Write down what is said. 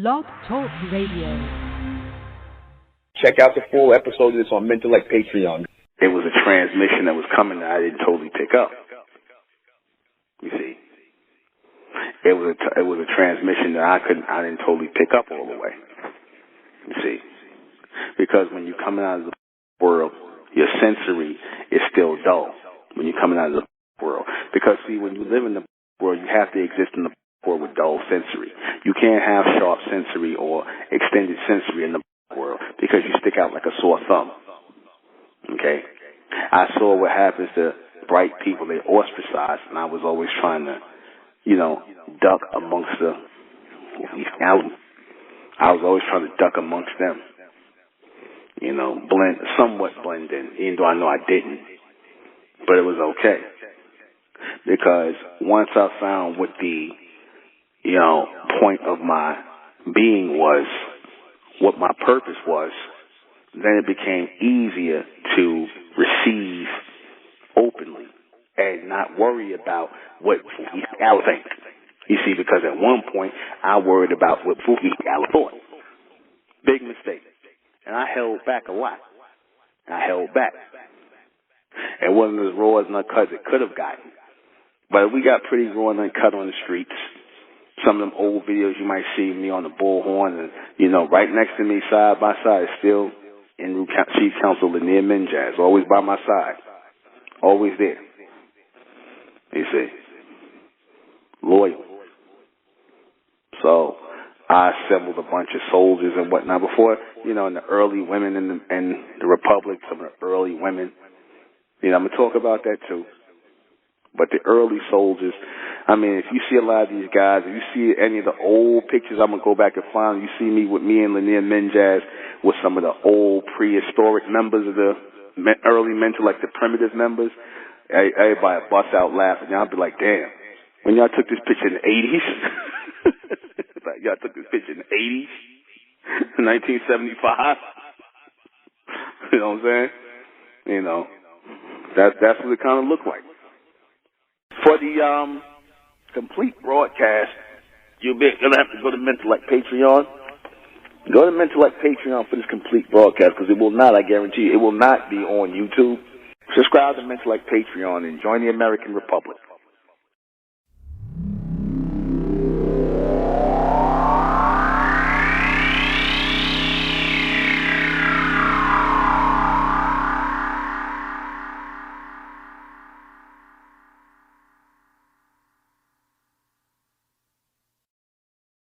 Blog Talk Radio. Check out the full episode of this on Mentellect Patreon. It was a transmission that was coming that I didn't totally pick up. You see, it was a transmission that I didn't totally pick up all the way. You see, because when you're coming out of the world, your sensory is still dull. When you're coming out of the world, because see, when you live in the world, you have to exist in the world with dull sensory. You can't have sharp sensory or extended sensory in the world because you stick out like a sore thumb. Okay? I saw what happens to bright people. They ostracize, and I was always trying to, duck amongst the, I was always trying to duck amongst them. Somewhat blend in, even though I know I didn't. But it was okay. Because once I found what the, point of my being was, what my purpose was, then it became easier to receive openly and not worry about what I think. You see, because at one point I worried about what I thought. Big mistake. And I held back a lot. I held back. It wasn't as raw as uncut as it could have gotten. But we got pretty raw and uncut on the streets. Some of them old videos you might see me on the bullhorn, and right next to me, side by side, is still in Chief Counsel Lanier Minjaz, always by my side, always there. You see, loyal. So I assembled a bunch of soldiers and whatnot before, in the early women in the Republic, some of the early women. I'm gonna talk about that too. But the early soldiers, if you see a lot of these guys, if you see any of the old pictures, I'm going to go back and find them. You see me and Lanier Minjaz with some of the old prehistoric members of the early Mentellect, the primitive members. Everybody bust out laughing. Y'all be like, damn, when y'all took this picture in the 80s, like y'all took this picture in the 80s, 1975. You know what I'm saying? That's what it kind of looked like. For the complete broadcast, you're going to have to go to Mentellect Patreon. Go to Mentellect Patreon for this complete broadcast, because it will not, I guarantee you, it will not be on YouTube. Subscribe to Mentellect Patreon and join the American Republic.